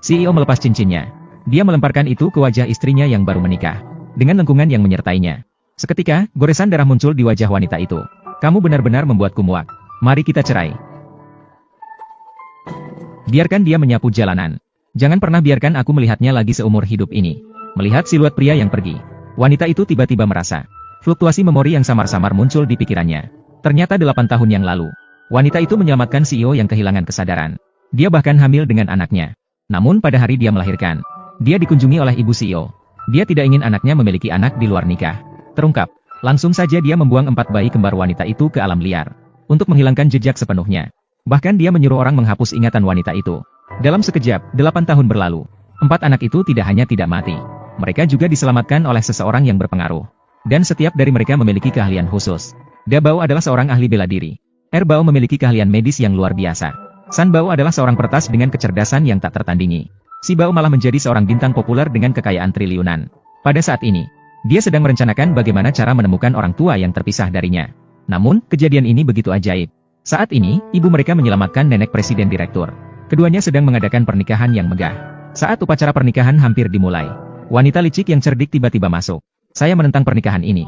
CEO melepas cincinnya. Dia melemparkan itu ke wajah istrinya yang baru menikah. Dengan lengkungan yang menyertainya. Seketika, goresan darah muncul di wajah wanita itu. Kamu benar-benar membuatku muak. Mari kita cerai. Biarkan dia menyapu jalanan. Jangan pernah biarkan aku melihatnya lagi seumur hidup ini. Melihat siluet pria yang pergi. Wanita itu tiba-tiba merasa. Fluktuasi memori yang samar-samar muncul di pikirannya. Ternyata 8 tahun yang lalu. Wanita itu menyelamatkan CEO yang kehilangan kesadaran. Dia bahkan hamil dengan anaknya. Namun pada hari dia melahirkan, dia dikunjungi oleh ibu CEO. Dia tidak ingin anaknya memiliki anak di luar nikah. Terungkap. Langsung saja dia membuang 4 bayi kembar wanita itu ke alam liar. Untuk menghilangkan jejak sepenuhnya. Bahkan dia menyuruh orang menghapus ingatan wanita itu. Dalam sekejap, 8 tahun berlalu. 4 anak itu tidak hanya tidak mati. Mereka juga diselamatkan oleh seseorang yang berpengaruh. Dan setiap dari mereka memiliki keahlian khusus. Da Bao adalah seorang ahli bela diri. Er Bao memiliki keahlian medis yang luar biasa. San Bao adalah seorang peretas dengan kecerdasan yang tak tertandingi. Si Bao malah menjadi seorang bintang populer dengan kekayaan triliunan. Pada saat ini, dia sedang merencanakan bagaimana cara menemukan orang tua yang terpisah darinya. Namun, kejadian ini begitu ajaib. Saat ini, ibu mereka menyelamatkan nenek presiden direktur. Keduanya sedang mengadakan pernikahan yang megah. Saat upacara pernikahan hampir dimulai, wanita licik yang cerdik tiba-tiba masuk. Saya menentang pernikahan ini.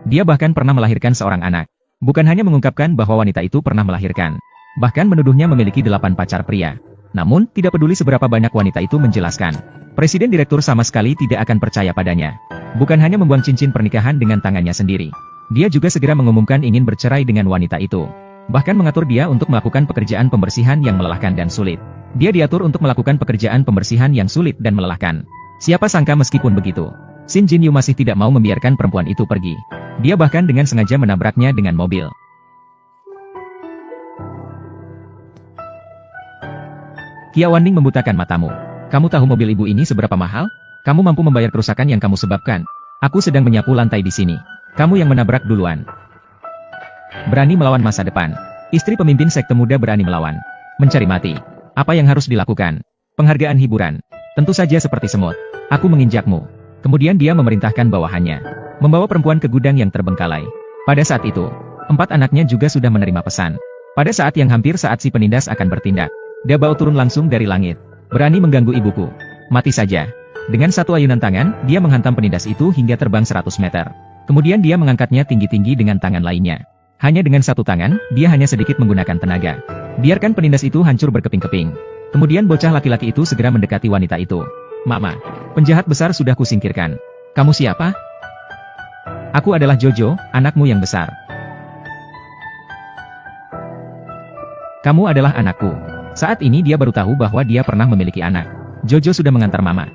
Dia bahkan pernah melahirkan seorang anak. Bukan hanya mengungkapkan bahwa wanita itu pernah melahirkan. Bahkan menuduhnya memiliki 8 pacar pria. Namun, tidak peduli seberapa banyak wanita itu menjelaskan. Presiden direktur sama sekali tidak akan percaya padanya. Bukan hanya membuang cincin pernikahan dengan tangannya sendiri. Dia juga segera mengumumkan ingin bercerai dengan wanita itu. Bahkan mengatur dia untuk melakukan pekerjaan pembersihan yang melelahkan dan sulit. Dia diatur untuk melakukan pekerjaan pembersihan yang sulit dan melelahkan. Siapa sangka meskipun begitu, Shin Jin-yu masih tidak mau membiarkan perempuan itu pergi. Dia bahkan dengan sengaja menabraknya dengan mobil. Qia Wanning membutakan matamu. Kamu tahu mobil ibu ini seberapa mahal? Kamu mampu membayar kerusakan yang kamu sebabkan. Aku sedang menyapu lantai di sini. Kamu yang menabrak duluan. Berani melawan masa depan. Istri pemimpin sekte muda berani melawan. Mencari mati. Apa yang harus dilakukan? Penghargaan hiburan. Tentu saja seperti semut. Aku menginjakmu. Kemudian dia memerintahkan bawahannya. Membawa perempuan ke gudang yang terbengkalai. Pada saat itu, 4 anaknya juga sudah menerima pesan. Pada saat yang hampir saat si penindas akan bertindak, Da Bao turun langsung dari langit. Berani mengganggu ibuku. Mati saja. Dengan satu ayunan tangan, dia menghantam penindas itu hingga terbang 100 meter. Kemudian dia mengangkatnya tinggi-tinggi dengan tangan lainnya. Hanya dengan satu tangan, dia hanya sedikit menggunakan tenaga. Biarkan penindas itu hancur berkeping-keping. Kemudian bocah laki-laki itu segera mendekati wanita itu. Mama, penjahat besar sudah kusingkirkan. Kamu siapa? Aku adalah Jojo, anakmu yang besar. Kamu adalah anakku. Saat ini dia baru tahu bahwa dia pernah memiliki anak. Jojo sudah mengantar mama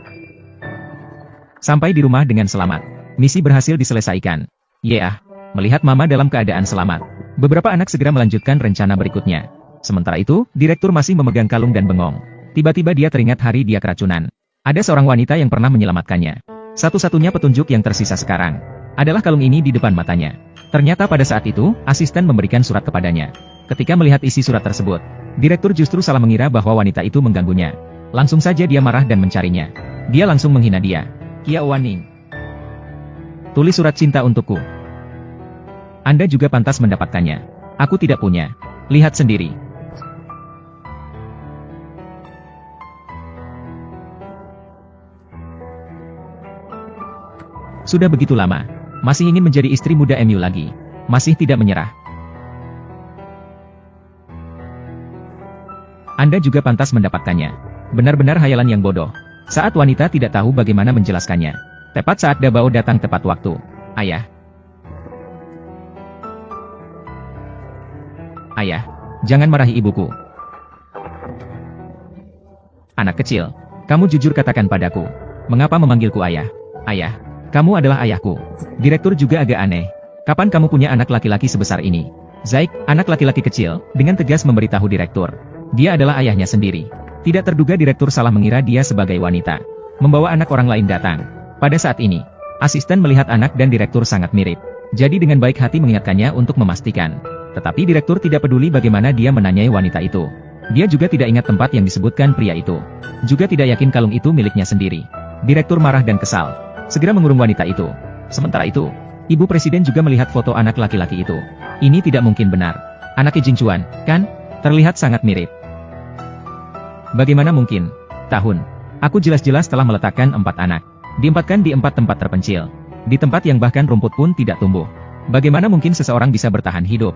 sampai di rumah dengan selamat. Misi berhasil diselesaikan. Yeah, melihat mama dalam keadaan selamat. Beberapa anak segera melanjutkan rencana berikutnya. Sementara itu, direktur masih memegang kalung dan bengong. Tiba-tiba dia teringat hari dia keracunan. Ada seorang wanita yang pernah menyelamatkannya. Satu-satunya petunjuk yang tersisa sekarang adalah kalung ini di depan matanya. Ternyata pada saat itu, asisten memberikan surat kepadanya. Ketika melihat isi surat tersebut, direktur justru salah mengira bahwa wanita itu mengganggunya. Langsung saja dia marah dan mencarinya. Dia langsung menghina dia. Qia Wanning, tulis surat cinta untukku. Anda juga pantas mendapatkannya. Aku tidak punya. Lihat sendiri. Sudah begitu lama, masih ingin menjadi istri muda MU lagi. Masih tidak menyerah. Anda juga pantas mendapatkannya. Benar-benar hayalan yang bodoh. Saat wanita tidak tahu bagaimana menjelaskannya. Tepat saat Da Bao datang tepat waktu. Ayah. Ayah, jangan marahi ibuku. Anak kecil, kamu jujur katakan padaku. Mengapa memanggilku ayah? Ayah, kamu adalah ayahku. Direktur juga agak aneh. Kapan kamu punya anak laki-laki sebesar ini? Zaik, anak laki-laki kecil, dengan tegas memberitahu direktur. Dia adalah ayahnya sendiri. Tidak terduga direktur salah mengira dia sebagai wanita. Membawa anak orang lain datang. Pada saat ini, asisten melihat anak dan direktur sangat mirip. Jadi dengan baik hati mengingatkannya untuk memastikan. Tetapi direktur tidak peduli bagaimana dia menanyai wanita itu. Dia juga tidak ingat tempat yang disebutkan pria itu. Juga tidak yakin kalung itu miliknya sendiri. Direktur marah dan kesal. Segera mengurung wanita itu. Sementara itu, ibu presiden juga melihat foto anak laki-laki itu. Ini tidak mungkin benar. Anaknya Jing Chuan, kan? Terlihat sangat mirip. Bagaimana mungkin? Tahun. Aku jelas-jelas telah meletakkan 4 anak. Diempatkan di 4 tempat terpencil. Di tempat yang bahkan rumput pun tidak tumbuh. Bagaimana mungkin seseorang bisa bertahan hidup?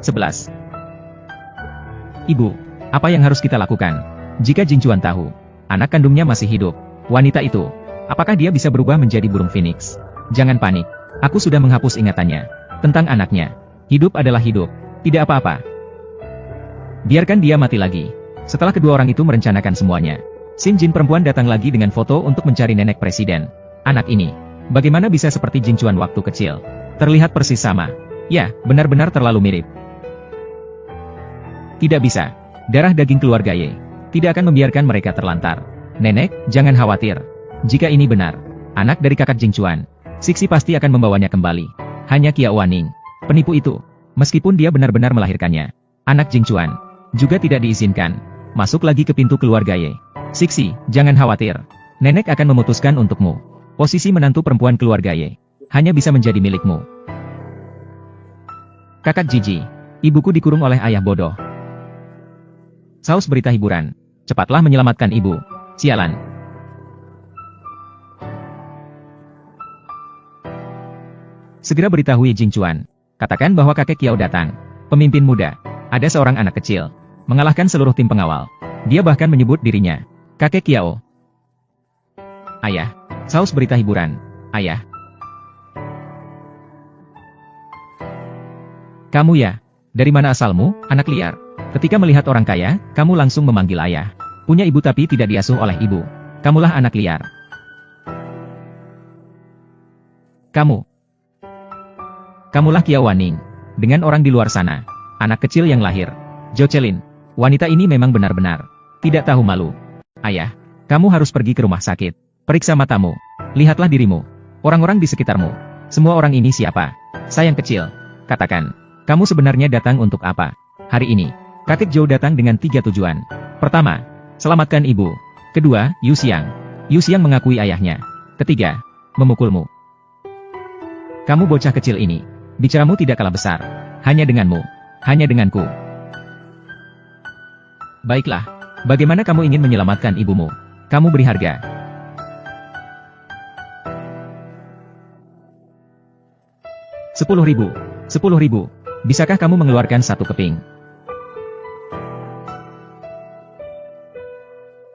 (11) Ibu, apa yang harus kita lakukan? Jika Jing Chuan tahu, anak kandungnya masih hidup, wanita itu, apakah dia bisa berubah menjadi burung phoenix? Jangan panik, aku sudah menghapus ingatannya tentang anaknya. Hidup adalah hidup, tidak apa-apa. Biarkan dia mati lagi. Setelah kedua orang itu merencanakan semuanya, Sim Jin perempuan datang lagi dengan foto untuk mencari nenek presiden. Anak ini, bagaimana bisa seperti Jing Chuan waktu kecil? Terlihat persis sama. Ya, benar-benar terlalu mirip. Tidak bisa. Darah daging keluarga Ye tidak akan membiarkan mereka terlantar. Nenek, jangan khawatir. Jika ini benar, anak dari kakak Jing Chuan, Sixi pasti akan membawanya kembali. Hanya Qiao Wanning, penipu itu, meskipun dia benar-benar melahirkannya, anak Jing Chuan juga tidak diizinkan masuk lagi ke pintu keluarga Ye. Sixi, jangan khawatir. Nenek akan memutuskan untukmu. Posisi menantu perempuan keluarga Ye hanya bisa menjadi milikmu. Kakak Jiji, ibuku dikurung oleh ayah bodoh. Saus berita hiburan. Cepatlah menyelamatkan ibu. Sialan. Segera beritahu Jing Chuan. Katakan bahwa kakek Qiao datang. Pemimpin muda. Ada seorang anak kecil. Mengalahkan seluruh tim pengawal. Dia bahkan menyebut dirinya kakek Qiao. Ayah. Saus berita hiburan. Ayah. Kamu ya? Dari mana asalmu, anak liar? Ketika melihat orang kaya, kamu langsung memanggil ayah. Punya ibu tapi tidak diasuh oleh ibu. Kamulah anak liar. Kamulah Qiao Wanning. Dengan orang di luar sana. Anak kecil yang lahir. Jocelyn. Wanita ini memang benar-benar tidak tahu malu. Ayah, kamu harus pergi ke rumah sakit. Periksa matamu. Lihatlah dirimu. Orang-orang di sekitarmu. Semua orang ini siapa? Sayang kecil. Katakan, kamu sebenarnya datang untuk apa? Hari ini, kakek Zhou datang dengan 3 tujuan. Pertama, selamatkan ibu. Kedua, Yu Xiang. Yu Xiang mengakui ayahnya. Ketiga, memukulmu. Kamu bocah kecil ini. Bicaramu tidak kalah besar. Hanya denganmu. Hanya denganku. Baiklah. Bagaimana kamu ingin menyelamatkan ibumu? Kamu beri harga. 10.000. 10.000. Bisakah kamu mengeluarkan 1 keping?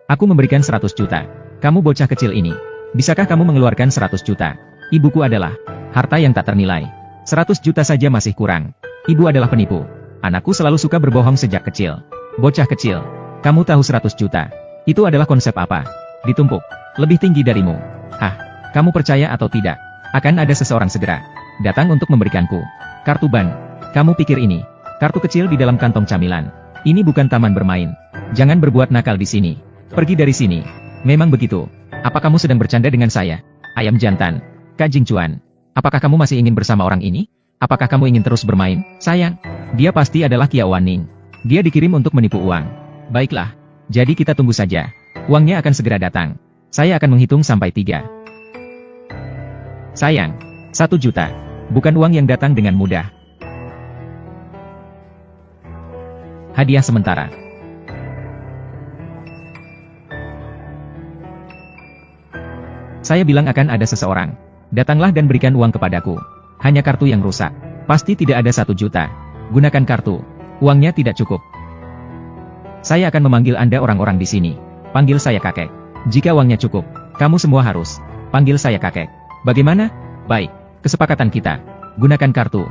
Aku memberikan 100 juta. Kamu bocah kecil ini. Bisakah kamu mengeluarkan 100 juta? Ibuku adalah harta yang tak ternilai. 100 juta saja masih kurang. Ibu adalah penipu. Anakku selalu suka berbohong sejak kecil. Bocah kecil. Kamu tahu 100 juta. Itu adalah konsep apa? Ditumpuk. Lebih tinggi darimu. Hah? Kamu percaya atau tidak? Akan ada seseorang segera datang untuk memberikanku kartu ban. Kamu pikir ini kartu kecil di dalam kantong camilan? Ini bukan taman bermain. Jangan berbuat nakal di sini. Pergi dari sini. Memang begitu. Apa kamu sedang bercanda dengan saya? Ayam jantan. Kak Jing Chuan. Apakah kamu masih ingin bersama orang ini? Apakah kamu ingin terus bermain? Sayang. Dia pasti adalah Qiao Wanning. Dia dikirim untuk menipu uang. Baiklah. Jadi kita tunggu saja. Uangnya akan segera datang. Saya akan menghitung sampai 3. Sayang. 1 juta. Bukan uang yang datang dengan mudah. Hadiah sementara. Saya bilang akan ada seseorang. Datanglah dan berikan uang kepadaku. Hanya kartu yang rusak. Pasti tidak ada 1 juta. Gunakan kartu. Uangnya tidak cukup. Saya akan memanggil Anda orang-orang di sini. Panggil saya kakek. Jika uangnya cukup, kamu semua harus panggil saya kakek. Bagaimana? Baik. Kesepakatan kita. Gunakan kartu.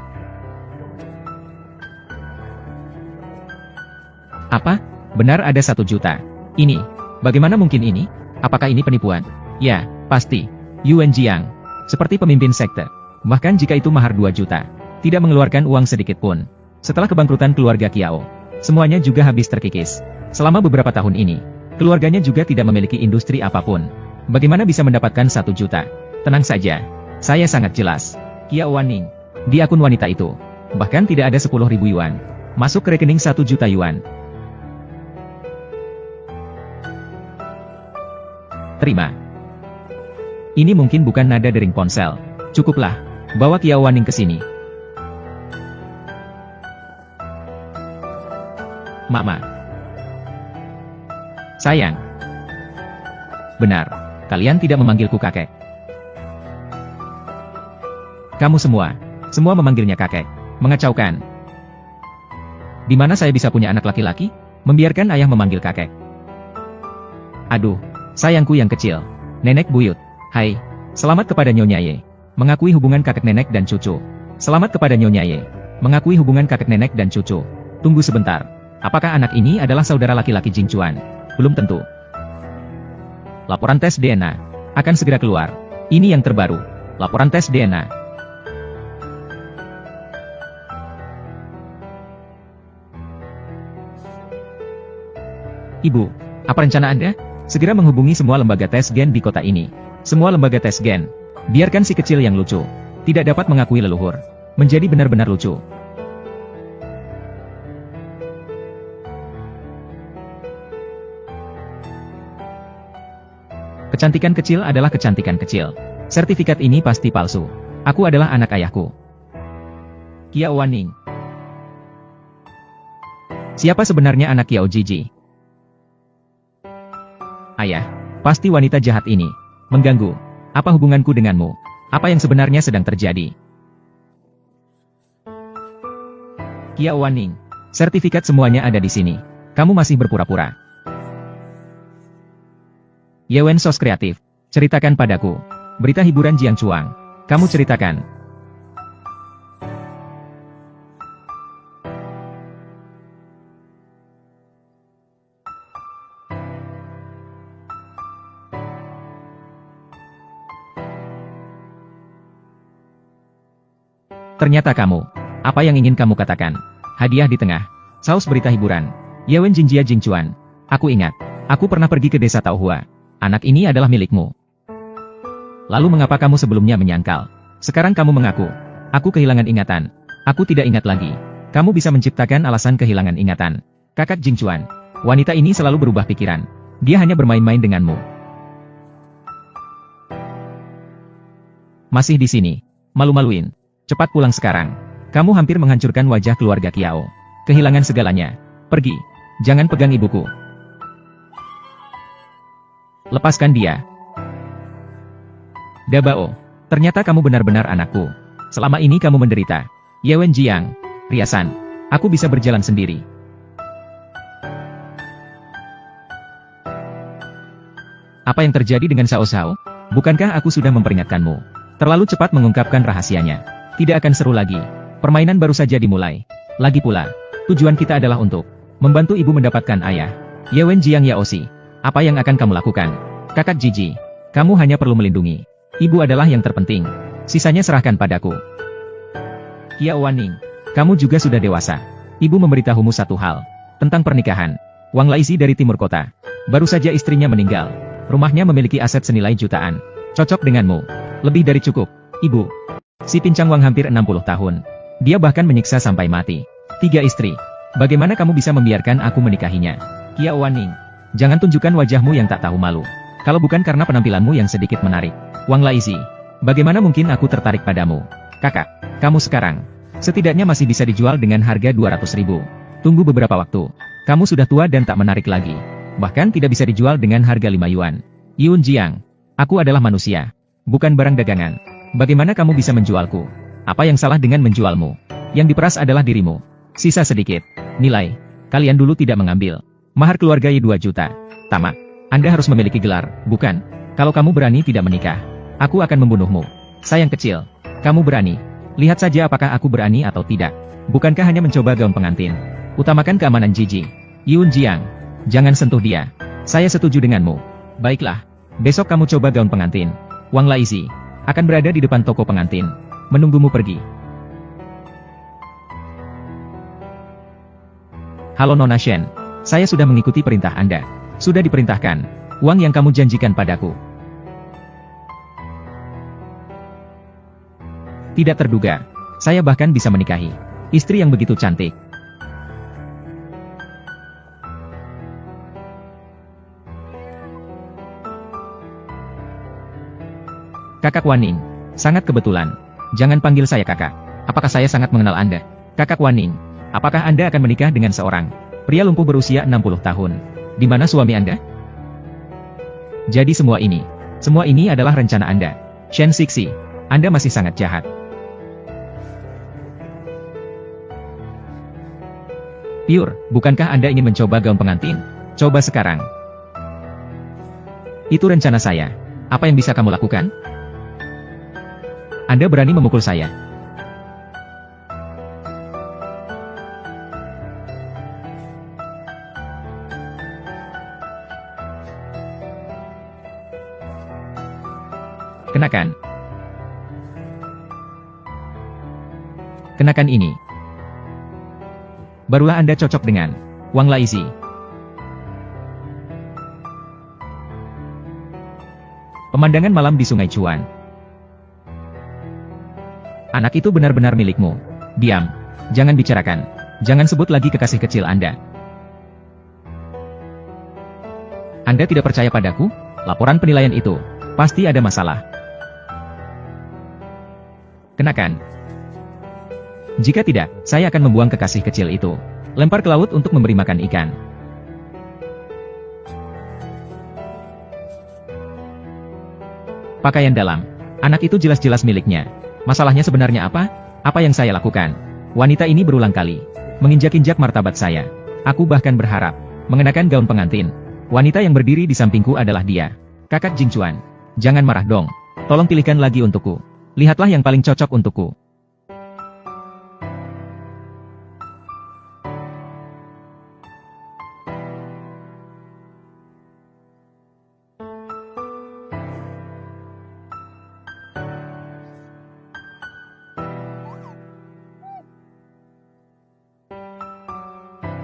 Apa? Benar ada 1 juta. Ini. Bagaimana mungkin ini? Apakah ini penipuan? Ya, pasti. Yuan Jiang. Seperti pemimpin sekte. Bahkan jika itu mahar 2 juta. Tidak mengeluarkan uang sedikit pun. Setelah kebangkrutan keluarga Qiao, semuanya juga habis terkikis. Selama beberapa tahun ini, keluarganya juga tidak memiliki industri apapun. Bagaimana bisa mendapatkan 1 juta? Tenang saja. Saya sangat jelas. Qiao Wanning. Di akun wanita itu. Bahkan tidak ada 10.000 yuan. Masuk ke rekening 1 juta yuan. Terima. Ini mungkin bukan nada dering ponsel. Cukuplah. Bawa Kiao Waning ke sini. Mama. Sayang. Benar. Kalian tidak memanggilku kakek. Kamu semua memanggilnya kakek. Mengacaukan. Di mana saya bisa punya anak laki-laki? Membiarkan ayah memanggil kakek. Aduh, sayangku yang kecil. Nenek buyut. Hai, selamat kepada Nyonya Ye. Mengakui hubungan kakek nenek dan cucu. Selamat kepada Nyonya Ye. Mengakui hubungan kakek nenek dan cucu. Tunggu sebentar. Apakah anak ini adalah saudara laki-laki Jing Chuan? Belum tentu. Laporan tes DNA akan segera keluar. Ini yang terbaru. Laporan tes DNA. Ibu, apa rencana Anda? Segera menghubungi semua lembaga tes gen di kota ini. Semua lembaga tes gen. Biarkan si kecil yang lucu, tidak dapat mengakui leluhur, menjadi benar-benar lucu. Kecantikan kecil adalah kecantikan kecil. Sertifikat ini pasti palsu. Aku adalah anak ayahku. Kiao Waning. Siapa sebenarnya anak Kiao Jiji? Ayah, pasti wanita jahat ini. Mengganggu. Apa hubunganku denganmu? Apa yang sebenarnya sedang terjadi? Kiao Waning. Sertifikat semuanya ada di sini. Kamu masih berpura-pura. Yewen Sos Kreatif. Ceritakan padaku. Berita hiburan Jiang Chuang. Kamu ceritakan. Ternyata kamu. Apa yang ingin kamu katakan? Hadiah di tengah. Saus berita hiburan. Yewen Jinjia Jing Chuan. Aku ingat. Aku pernah pergi ke desa Taohua. Anak ini adalah milikmu. Lalu mengapa kamu sebelumnya menyangkal? Sekarang kamu mengaku. Aku kehilangan ingatan. Aku tidak ingat lagi. Kamu bisa menciptakan alasan kehilangan ingatan. Kakak Jing Chuan. Wanita ini selalu berubah pikiran. Dia hanya bermain-main denganmu. Masih di sini. Malu-maluin. Cepat pulang sekarang. Kamu hampir menghancurkan wajah keluarga Kiao. Kehilangan segalanya. Pergi. Jangan pegang ibuku. Lepaskan dia. Dabao. Ternyata kamu benar-benar anakku. Selama ini kamu menderita. Yewen Jiang. Riasan. Aku bisa berjalan sendiri. Apa yang terjadi dengan Sao Sao? Bukankah aku sudah memperingatkanmu? Terlalu cepat mengungkapkan rahasianya. Tidak akan seru lagi. Permainan baru saja dimulai. Lagi pula, tujuan kita adalah untuk membantu ibu mendapatkan ayah. Yewen Jiang Yaosi. Apa yang akan kamu lakukan? Kakak Jiji. Kamu hanya perlu melindungi. Ibu adalah yang terpenting. Sisanya serahkan padaku. Kiao Waning. Kamu juga sudah dewasa. Ibu memberitahumu satu hal. Tentang pernikahan. Wang Laizi dari timur kota. Baru saja istrinya meninggal. Rumahnya memiliki aset senilai jutaan. Cocok denganmu. Lebih dari cukup. Ibu. Si pincang Wang hampir 60 tahun. Dia bahkan menyiksa sampai mati. 3 istri. Bagaimana kamu bisa membiarkan aku menikahinya? Kiao Waning. Jangan tunjukkan wajahmu yang tak tahu malu. Kalau bukan karena penampilanmu yang sedikit menarik. Wang Laizi. Bagaimana mungkin aku tertarik padamu? Kakak. Kamu sekarang. Setidaknya masih bisa dijual dengan harga 200.000. Tunggu beberapa waktu. Kamu sudah tua dan tak menarik lagi. Bahkan tidak bisa dijual dengan harga 5 yuan. Yun Jiang. Aku adalah manusia. Bukan barang dagangan. Bagaimana kamu bisa menjualku? Apa yang salah dengan menjualmu? Yang diperas adalah dirimu. Sisa sedikit. Nilai. Kalian dulu tidak mengambil. Mahar keluarga 2 juta. Tamak. Anda harus memiliki gelar, bukan? Kalau kamu berani tidak menikah, aku akan membunuhmu. Sayang kecil. Kamu berani. Lihat saja apakah aku berani atau tidak. Bukankah hanya mencoba gaun pengantin? Utamakan keamanan Jiji. Yun Jiang. Jangan sentuh dia. Saya setuju denganmu. Baiklah. Besok kamu coba gaun pengantin. Wang Laizi akan berada di depan toko pengantin, menunggumu pergi. Halo Nona Shen. Saya sudah mengikuti perintah Anda. Sudah diperintahkan. Uang yang kamu janjikan padaku. Tidak terduga. Saya bahkan bisa menikahi istri yang begitu cantik. Kakak Waning. Sangat kebetulan. Jangan panggil saya kakak. Apakah saya sangat mengenal Anda? Kakak Waning. Apakah Anda akan menikah dengan seorang pria lumpuh berusia 60 tahun? Di mana suami Anda? Jadi semua ini adalah rencana Anda. Shen Sixi, Anda masih sangat jahat. Pure, bukankah Anda ingin mencoba gaun pengantin? Coba sekarang. Itu rencana saya. Apa yang bisa kamu lakukan? Anda berani memukul saya. Kenakan. Kenakan ini. Barulah Anda cocok dengan Wang Laizi. Pemandangan malam di Sungai Chuan. Anak itu benar-benar milikmu. Diam. Jangan bicarakan. Jangan sebut lagi kekasih kecil Anda. Anda tidak percaya padaku? Laporan penilaian itu pasti ada masalah. Kenakan. Jika tidak, saya akan membuang kekasih kecil itu. Lempar ke laut untuk memberi makan ikan. Pakaian dalam. Anak itu jelas-jelas miliknya. Masalahnya sebenarnya apa? Apa yang saya lakukan? Wanita ini berulang kali menginjak-injak martabat saya. Aku bahkan berharap mengenakan gaun pengantin. Wanita yang berdiri di sampingku adalah dia. Kakak Jingchuan. Jangan marah dong. Tolong pilihkan lagi untukku. Lihatlah yang paling cocok untukku.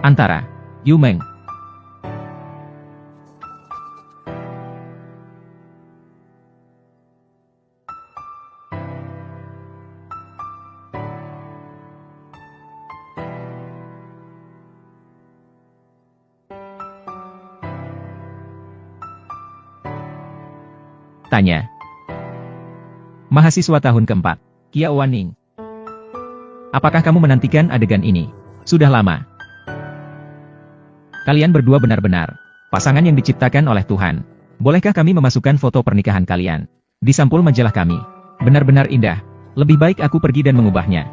Antara Yu Meng. Tanya. Mahasiswa tahun keempat, Kia Waning. Apakah kamu menantikan adegan ini? Sudah lama. Kalian berdua benar-benar pasangan yang diciptakan oleh Tuhan. Bolehkah kami memasukkan foto pernikahan kalian di sampul majalah kami? Benar-benar indah. Lebih baik aku pergi dan mengubahnya.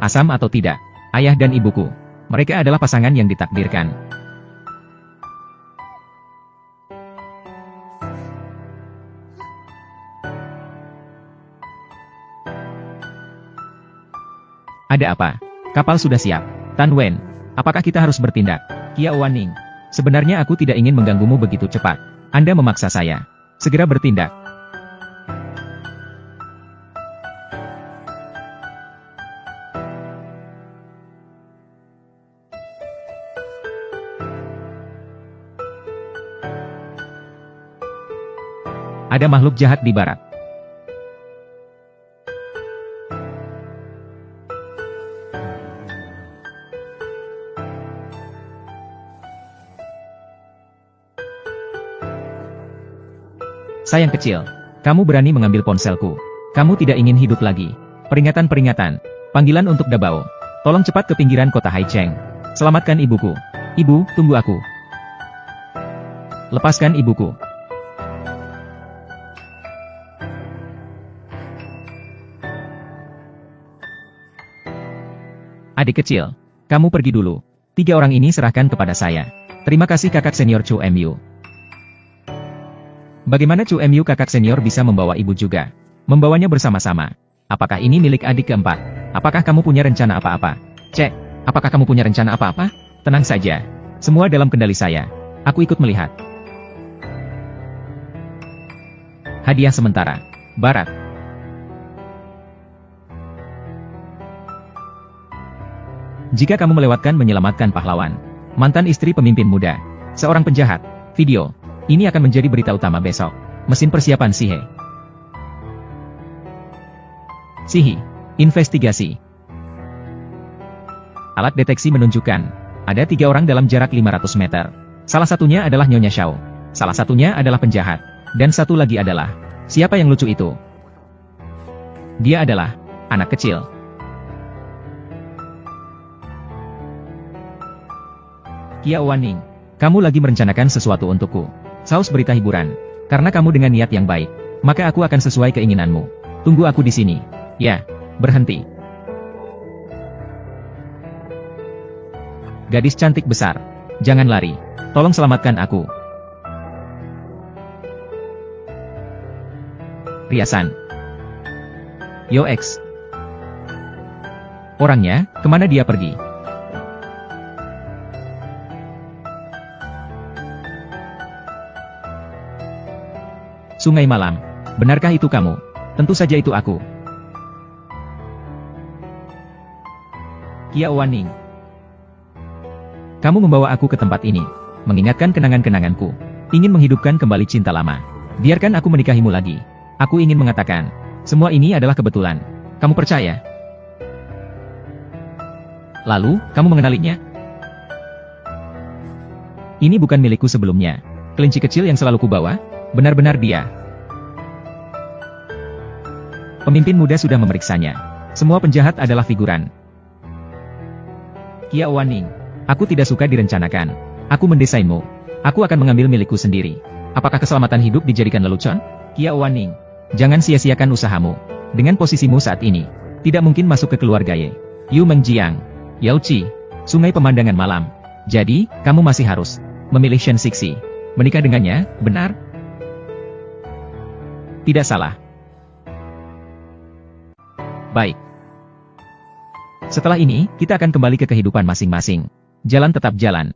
Asam atau tidak, ayah dan ibuku. Mereka adalah pasangan yang ditakdirkan. Ada apa? Kapal sudah siap. Tan Wen, apakah kita harus bertindak? Kia Waning, sebenarnya aku tidak ingin mengganggumu begitu cepat. Anda memaksa saya. Segera bertindak. Ada makhluk jahat di barat. Sayang kecil, kamu berani mengambil ponselku. Kamu tidak ingin hidup lagi. Peringatan-peringatan. Panggilan untuk Dabao. Tolong cepat ke pinggiran kota Haicheng. Selamatkan ibuku. Ibu, tunggu aku. Lepaskan ibuku. Adik kecil, kamu pergi dulu. 3 orang ini serahkan kepada saya. Terima kasih kakak senior Chu Mu. Bagaimana Chu Mu kakak senior bisa membawa ibu juga? Membawanya bersama-sama. Apakah ini milik adik keempat? Apakah kamu punya rencana apa-apa? Cek, apakah kamu punya rencana apa-apa? Tenang saja. Semua dalam kendali saya. Aku ikut melihat. Hadiah sementara. Barat. Jika kamu melewatkan menyelamatkan pahlawan, mantan istri pemimpin muda, seorang penjahat, video, ini akan menjadi berita utama besok. Mesin persiapan Sihe. Sihi, investigasi. Alat deteksi menunjukkan, ada 3 orang dalam jarak 500 meter. Salah satunya adalah Nyonya Xiao. Salah satunya adalah penjahat. Dan satu lagi adalah, siapa yang lucu itu? Dia adalah anak kecil. Qiao Wanning, kamu lagi merencanakan sesuatu untukku. Saus berita hiburan. Karena kamu dengan niat yang baik, maka aku akan sesuai keinginanmu. Tunggu aku di sini. Ya, berhenti. Gadis cantik besar, jangan lari. Tolong selamatkan aku. Riasan. Yo X. Orangnya, kemana dia pergi? Sungai malam. Benarkah itu kamu? Tentu saja itu aku. Qiao Wanning. Kamu membawa aku ke tempat ini, mengingatkan kenangan-kenanganku, ingin menghidupkan kembali cinta lama. Biarkan aku menikahimu lagi. Aku ingin mengatakan, semua ini adalah kebetulan. Kamu percaya? Lalu, kamu mengenalinya? Ini bukan milikku sebelumnya. Kelinci kecil yang selalu kubawa, benar-benar dia. Pemimpin muda sudah memeriksanya. Semua penjahat adalah figuran. Qiao Wanning, aku tidak suka direncanakan. Aku mendesainmu. Aku akan mengambil milikku sendiri. Apakah keselamatan hidup dijadikan lelucon? Qiao Wanning, jangan sia-siakan usahamu. Dengan posisimu saat ini, tidak mungkin masuk ke keluarga Ye. Yu Mengjiang, Yao Qi, sungai pemandangan malam. Jadi, kamu masih harus memilih Shen Sixi. Menikah dengannya, benar? Tidak salah. Baik. Setelah ini, kita akan kembali ke kehidupan masing-masing. Jalan tetap jalan.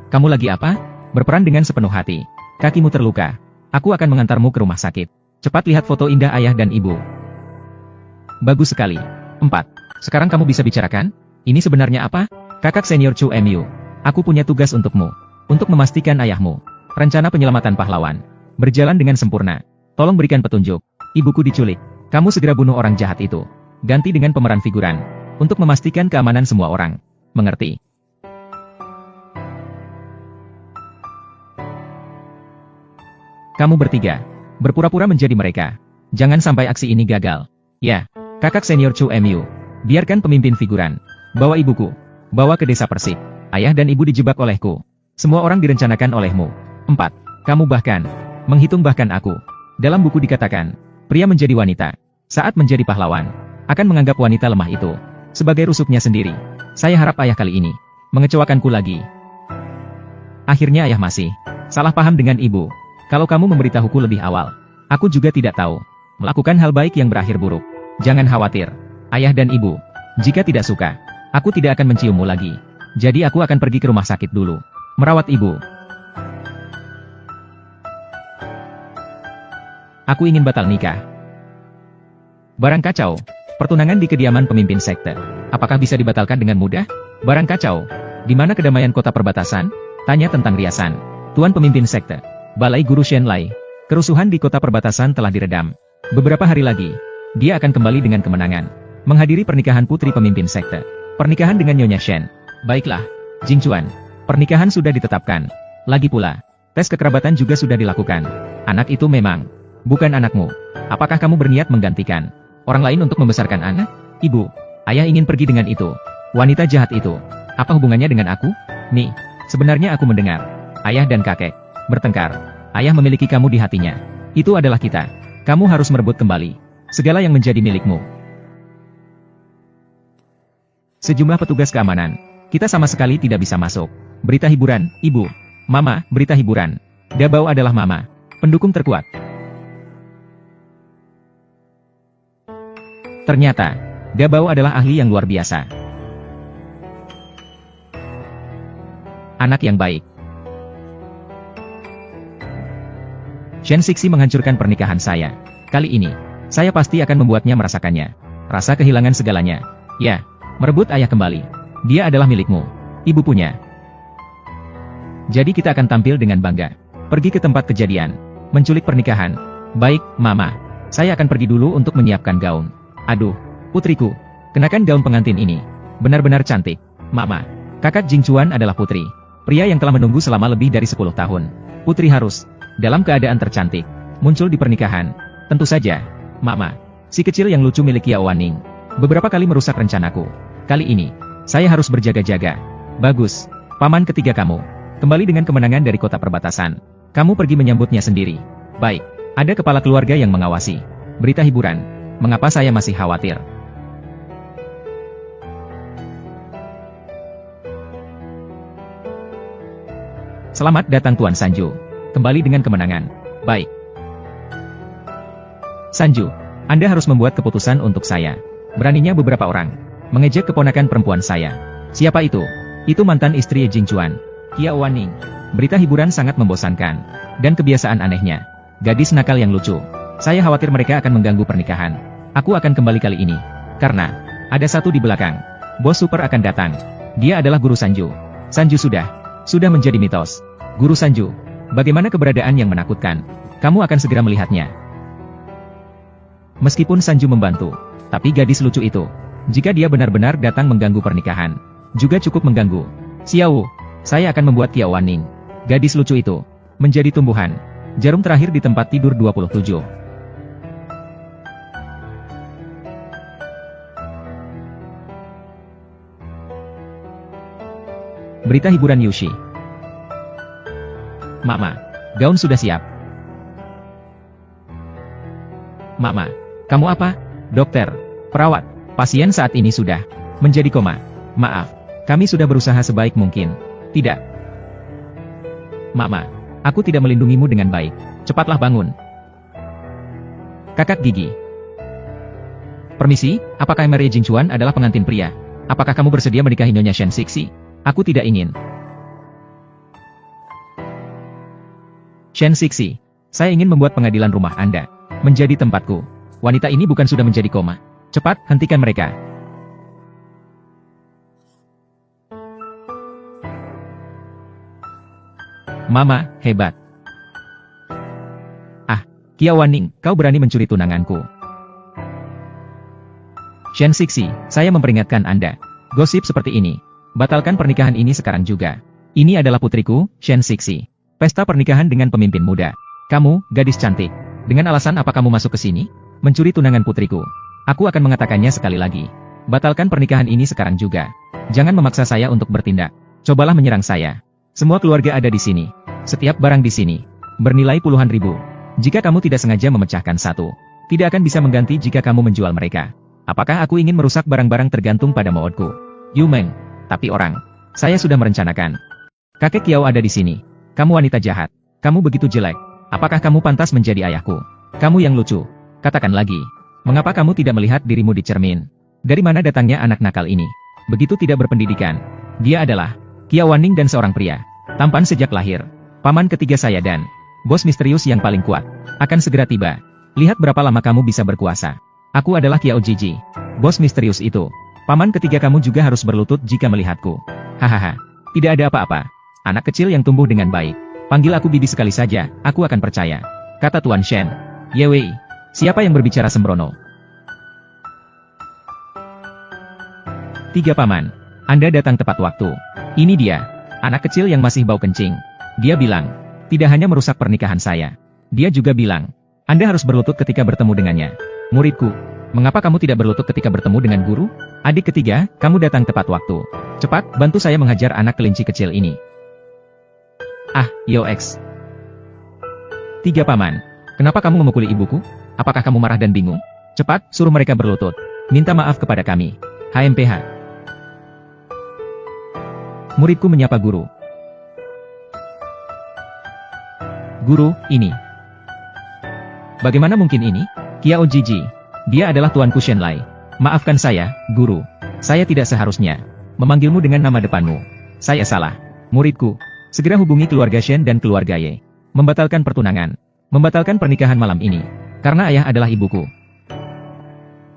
Kamu lagi apa? Berperan dengan sepenuh hati. Kakimu terluka. Aku akan mengantarmu ke rumah sakit. Cepat lihat foto indah ayah dan ibu. Bagus sekali. 4. Sekarang kamu bisa bicarakan? Ini sebenarnya apa? Kakak senior Chu Mu. Aku punya tugas untukmu. Untuk memastikan ayahmu. Rencana penyelamatan pahlawan. Berjalan dengan sempurna. Tolong berikan petunjuk. Ibuku diculik. Kamu segera bunuh orang jahat itu. Ganti dengan pemeran figuran. Untuk memastikan keamanan semua orang. Mengerti? Kamu bertiga. Berpura-pura menjadi mereka. Jangan sampai aksi ini gagal. Ya, kakak senior Chu Mu. Biarkan pemimpin figuran. Bawa ibuku. Bawa ke desa Persik. Ayah dan ibu dijebak olehku. Semua orang direncanakan olehmu. 4. Kamu bahkan menghitung bahkan aku. Dalam buku dikatakan, pria menjadi wanita, saat menjadi pahlawan, akan menganggap wanita lemah itu sebagai rusuknya sendiri. Saya harap ayah kali ini mengecewakanku lagi. Akhirnya ayah masih salah paham dengan ibu. Kalau kamu memberitahuku lebih awal, aku juga tidak tahu melakukan hal baik yang berakhir buruk. Jangan khawatir, ayah dan ibu. Jika tidak suka, aku tidak akan menciummu lagi. Jadi aku akan pergi ke rumah sakit dulu, merawat ibu. Aku ingin batal nikah. Barang kacau. Pertunangan di kediaman pemimpin sekte. Apakah bisa dibatalkan dengan mudah? Barang kacau. Di mana kedamaian kota perbatasan? Tanya tentang riasan. Tuan pemimpin sekte. Balai Guru Shenlai. Kerusuhan di kota perbatasan telah diredam. Beberapa hari lagi, dia akan kembali dengan kemenangan. Menghadiri pernikahan putri pemimpin sekte. Pernikahan dengan Nyonya Shen. Baiklah, Jingchuan. Pernikahan sudah ditetapkan. Lagi pula, tes kekerabatan juga sudah dilakukan. Anak itu memang bukan anakmu. Apakah kamu berniat menggantikan orang lain untuk membesarkan anak? Ibu, ayah ingin pergi dengan itu. Wanita jahat itu. Apa hubungannya dengan aku? Nih, sebenarnya aku mendengar ayah dan kakek bertengkar. Ayah memiliki kamu di hatinya. Itu adalah kita. Kamu harus merebut kembali segala yang menjadi milikmu. Sejumlah petugas keamanan. Kita sama sekali tidak bisa masuk. Berita hiburan, ibu. Mama, berita hiburan. Dabao adalah mama. Pendukung terkuat. Ternyata, Dabao adalah ahli yang luar biasa. Anak yang baik. Shen Sixi menghancurkan pernikahan saya. Kali ini, saya pasti akan membuatnya merasakannya. Rasa kehilangan segalanya. Ya, merebut ayah kembali. Dia adalah milikmu. Ibu punya. Jadi kita akan tampil dengan bangga. Pergi ke tempat kejadian. Menculik pernikahan. Baik, Mama. Saya akan pergi dulu untuk menyiapkan gaun. Aduh, putriku. Kenakan gaun pengantin ini. Benar-benar cantik. Mama. Kakak Jingchuan adalah putri. Pria yang telah menunggu selama lebih dari 10 tahun. Putri harus, dalam keadaan tercantik, muncul di pernikahan. Tentu saja, Mama. Si kecil yang lucu milik Kiao Waning. Beberapa kali merusak rencanaku. Kali ini, saya harus berjaga-jaga. Bagus, paman ketiga kamu. Kembali dengan kemenangan dari kota perbatasan. Kamu pergi menyambutnya sendiri. Baik, ada kepala keluarga yang mengawasi. Berita hiburan. Mengapa saya masih khawatir? Selamat datang Tuan Sanju. Kembali dengan kemenangan. Baik. Sanju, Anda harus membuat keputusan untuk saya. Beraninya beberapa orang mengejek keponakan perempuan saya. Siapa itu? Itu mantan istri Jing Chuan, Kiao Waning. Berita hiburan sangat membosankan. Dan kebiasaan anehnya. Gadis nakal yang lucu. Saya khawatir mereka akan mengganggu pernikahan. Aku akan kembali kali ini. Karena, ada satu di belakang. Bos super akan datang. Dia adalah Guru Sanju. Sanju sudah menjadi mitos. Guru Sanju, bagaimana keberadaan yang menakutkan? Kamu akan segera melihatnya. Meskipun Sanju membantu, tapi gadis lucu itu, jika dia benar-benar datang mengganggu pernikahan, juga cukup mengganggu. Xiao, saya akan membuat Kiao Waning, gadis lucu itu, menjadi tumbuhan. Jarum terakhir di tempat tidur 27. Berita hiburan Yushi. Mama, gaun sudah siap. Mama, kamu apa? Dokter, perawat, pasien saat ini sudah menjadi koma. Maaf, kami sudah berusaha sebaik mungkin. Tidak. Mama, aku tidak melindungimu dengan baik. Cepatlah bangun. Kakak gigi. Permisi, apakah Emery Jing Chuan adalah pengantin pria? Apakah kamu bersedia menikahi Nyonya Shen Sixi? Aku tidak ingin. Shen Sixi, saya ingin membuat pengadilan rumah Anda menjadi tempatku. Wanita ini bukan sudah menjadi koma. Cepat, hentikan mereka. Mama, hebat. Ah, Kiao Waning, kau berani mencuri tunanganku. Shen Sixi, saya memperingatkan Anda. Gosip seperti ini. Batalkan pernikahan ini sekarang juga. Ini adalah putriku, Shen Sixi. Pesta pernikahan dengan pemimpin muda. Kamu, gadis cantik. Dengan alasan apa kamu masuk ke sini? Mencuri tunangan putriku. Aku akan mengatakannya sekali lagi. Batalkan pernikahan ini sekarang juga. Jangan memaksa saya untuk bertindak. Cobalah menyerang saya. Semua keluarga ada di sini. Setiap barang di sini bernilai puluhan ribu. Jika kamu tidak sengaja memecahkan satu, tidak akan bisa mengganti jika kamu menjual mereka. Apakah aku ingin merusak barang-barang tergantung pada moodku? Yu Meng. Tapi orang. Saya sudah merencanakan. Kakek Kiao ada di sini. Kamu wanita jahat. Kamu begitu jelek. Apakah kamu pantas menjadi ayahku? Kamu yang lucu. Katakan lagi. Mengapa kamu tidak melihat dirimu di cermin? Dari mana datangnya anak nakal ini? Begitu tidak berpendidikan. Dia adalah Kiao Waning dan seorang pria. Tampan sejak lahir. Paman ketiga saya dan bos misterius yang paling kuat. Akan segera tiba. Lihat berapa lama kamu bisa berkuasa. Aku adalah Kiao Jiji. Bos misterius itu. Paman ketiga kamu juga harus berlutut jika melihatku. Hahaha. Tidak ada apa-apa. Anak kecil yang tumbuh dengan baik. Panggil aku bibi sekali saja, aku akan percaya. Kata Tuan Shen. Yewei. Siapa yang berbicara sembrono? 3 Paman. Anda datang tepat waktu. Ini dia. Anak kecil yang masih bau kencing. Dia bilang. Tidak hanya merusak pernikahan saya. Dia juga bilang. Anda harus berlutut ketika bertemu dengannya. Muridku. Mengapa kamu tidak berlutut ketika bertemu dengan guru? Adik ketiga, kamu datang tepat waktu. Cepat, bantu saya menghajar anak kelinci kecil ini. Ah, Yox. 3 Paman. Kenapa kamu memukuli ibuku? Apakah kamu marah dan bingung? Cepat, suruh mereka berlutut. Minta maaf kepada kami. HMPH. Muridku menyapa guru. Guru, ini. Bagaimana mungkin ini? Kiao Jiji. Dia adalah tuanku Shenlai. Maafkan saya, guru. Saya tidak seharusnya memanggilmu dengan nama depanmu. Saya salah. Muridku. Segera hubungi keluarga Shen dan keluarga Ye. Membatalkan pertunangan. Membatalkan pernikahan malam ini. Karena ayah adalah ibuku.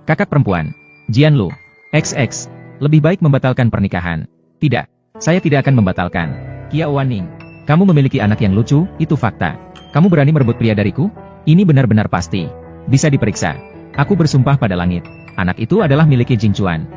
Kakak perempuan. Jianlu. XX. Lebih baik membatalkan pernikahan. Tidak. Saya tidak akan membatalkan. Kiao Waning. Kamu memiliki anak yang lucu, itu fakta. Kamu berani merebut pria dariku? Ini benar-benar pasti. Bisa diperiksa. Aku bersumpah pada langit. Anak itu adalah milik Jing Chuan.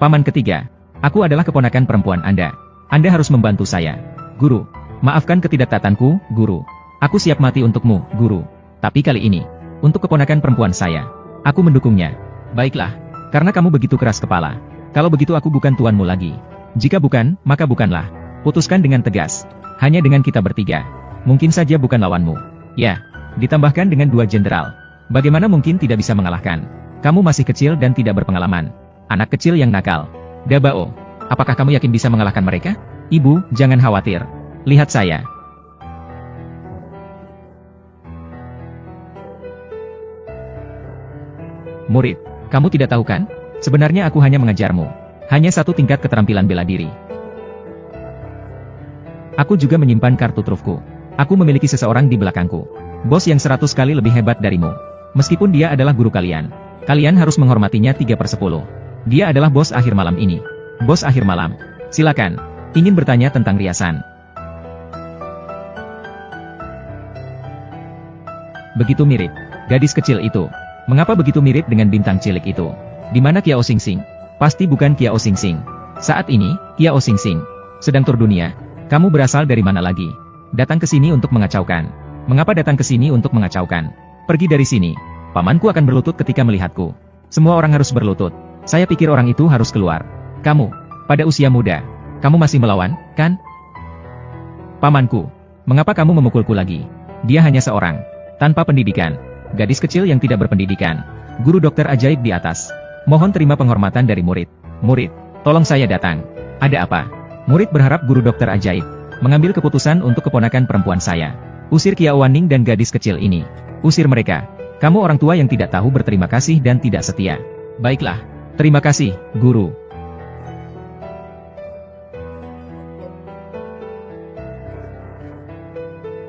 Paman ketiga. Aku adalah keponakan perempuan Anda. Anda harus membantu saya. Guru, maafkan ketidaktatanku, Guru. Aku siap mati untukmu, Guru. Tapi kali ini, untuk keponakan perempuan saya, aku mendukungnya. Baiklah, karena kamu begitu keras kepala. Kalau begitu aku bukan tuanmu lagi. Jika bukan, maka bukanlah. Putuskan dengan tegas. Hanya dengan kita bertiga. Mungkin saja bukan lawanmu. Ya, ditambahkan dengan 2 jenderal. Bagaimana mungkin tidak bisa mengalahkan? Kamu masih kecil dan tidak berpengalaman. Anak kecil yang nakal. Dabao, apakah kamu yakin bisa mengalahkan mereka? Ibu, jangan khawatir. Lihat saya. Murid, kamu tidak tahu kan? Sebenarnya aku hanya mengajarmu. Hanya 1 tingkat keterampilan bela diri. Aku juga menyimpan kartu trufku. Aku memiliki seseorang di belakangku. Bos yang 100 kali lebih hebat darimu. Meskipun dia adalah guru kalian. Kalian harus menghormatinya 3/10. Dia adalah bos akhir malam ini. Bos akhir malam. Silakan. Ingin bertanya tentang riasan. Begitu mirip. Gadis kecil itu. Mengapa begitu mirip dengan bintang cilik itu? Di mana Kiao Xingxing? Pasti bukan Kiao Xingxing. Saat ini, Kiao Xingxing sedang tur dunia. Kamu berasal dari mana lagi? Datang ke sini untuk mengacaukan. Mengapa datang ke sini untuk mengacaukan? Pergi dari sini. Pamanku akan berlutut ketika melihatku. Semua orang harus berlutut. Saya pikir orang itu harus keluar. Kamu, pada usia muda, kamu masih melawan, kan? Pamanku, mengapa kamu memukulku lagi? Dia hanya seorang, tanpa pendidikan. Gadis kecil yang tidak berpendidikan. Guru dokter ajaib di atas. Mohon terima penghormatan dari murid. Murid, tolong saya datang. Ada apa? Murid berharap guru dokter ajaib mengambil keputusan untuk keponakan perempuan saya. Usir Kiao Wanning dan gadis kecil ini. Usir mereka. Kamu orang tua yang tidak tahu berterima kasih dan tidak setia. Baiklah. Terima kasih, Guru.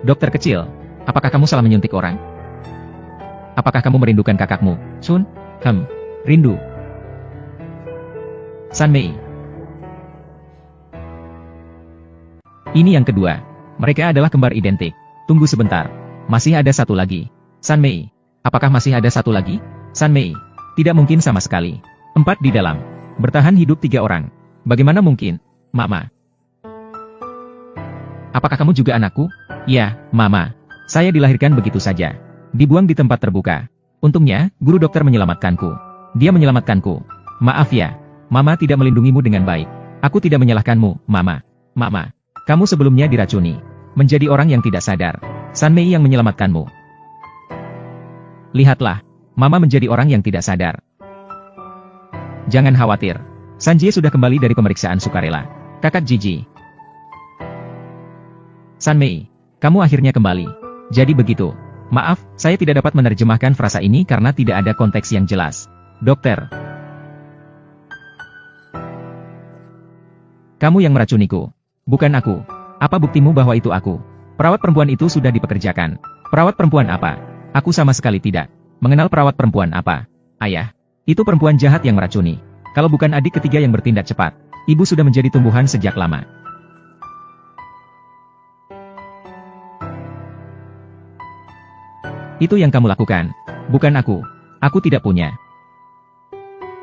Dokter kecil, apakah kamu salah menyuntik orang? Apakah kamu merindukan kakakmu, Sun? Rindu. San Mei. Ini yang kedua. Mereka adalah kembar identik. Tunggu sebentar. Masih ada satu lagi. San Mei. Apakah masih ada satu lagi? San Mei. Tidak mungkin sama sekali. 4 di dalam. Bertahan hidup 3 orang. Bagaimana mungkin? Mama. Apakah kamu juga anakku? Ya, Mama. Saya dilahirkan begitu saja. Dibuang di tempat terbuka. Untungnya, guru dokter menyelamatkanku. Dia menyelamatkanku. Maaf ya, Mama tidak melindungimu dengan baik. Aku tidak menyalahkanmu, Mama. Mama, kamu sebelumnya diracuni. Menjadi orang yang tidak sadar. San Mei yang menyelamatkanmu. Lihatlah, Mama menjadi orang yang tidak sadar. Jangan khawatir. Sanjie sudah kembali dari pemeriksaan sukarela. Kakak Jiji. San Mei, kamu akhirnya kembali. Jadi begitu. Maaf, saya tidak dapat menerjemahkan frasa ini karena tidak ada konteks yang jelas. Dokter. Kamu yang meracuniku. Bukan aku. Apa buktimu bahwa itu aku? Perawat perempuan itu sudah dipekerjakan. Perawat perempuan apa? Aku sama sekali tidak mengenal perawat perempuan apa. Ayah, itu perempuan jahat yang meracuni. Kalau bukan adik ketiga yang bertindak cepat, ibu sudah menjadi tumbuhan sejak lama. Itu yang kamu lakukan. Bukan aku. Aku tidak punya.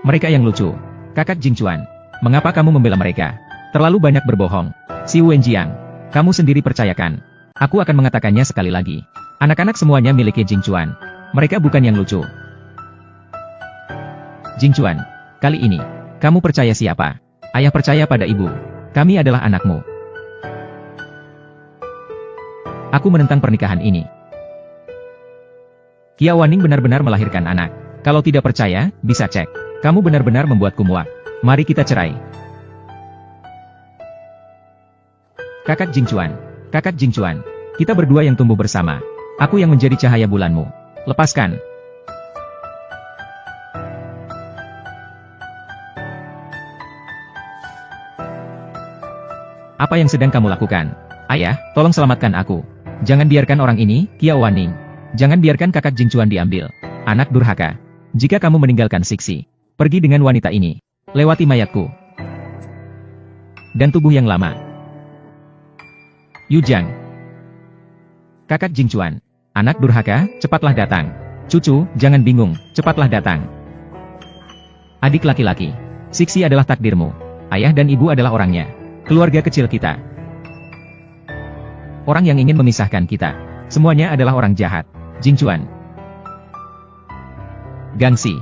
Mereka yang lucu. Kakak Jingchuan. Mengapa kamu membela mereka? Terlalu banyak berbohong. Si Wenjiang. Kamu sendiri percayakan. Aku akan mengatakannya sekali lagi. Anak-anak semuanya milik Jingchuan. Mereka bukan yang lucu. Jingchuan. Kali ini, kamu percaya siapa? Ayah percaya pada ibu. Kami adalah anakmu. Aku menentang pernikahan ini. Kiao Wanning benar-benar melahirkan anak. Kalau tidak percaya, bisa cek. Kamu benar-benar membuatku muak. Mari kita cerai. Kakak Jingchuan. Kakak Jingchuan. Kita berdua yang tumbuh bersama. Aku yang menjadi cahaya bulanmu. Lepaskan. Apa yang sedang kamu lakukan? Ayah, tolong selamatkan aku. Jangan biarkan orang ini, Kiao Wanning. Jangan biarkan kakak Jingchuan diambil. Anak durhaka. Jika kamu meninggalkan Sixi, pergi dengan wanita ini. Lewati mayatku. Dan tubuh yang lama. Yujang. Kakak Jingchuan. Anak durhaka, cepatlah datang. Cucu, jangan bingung, cepatlah datang. Adik laki-laki. Sixi adalah takdirmu. Ayah dan ibu adalah orangnya. Keluarga kecil kita. Orang yang ingin memisahkan kita. Semuanya adalah orang jahat. Jing Chuan. Gangsi.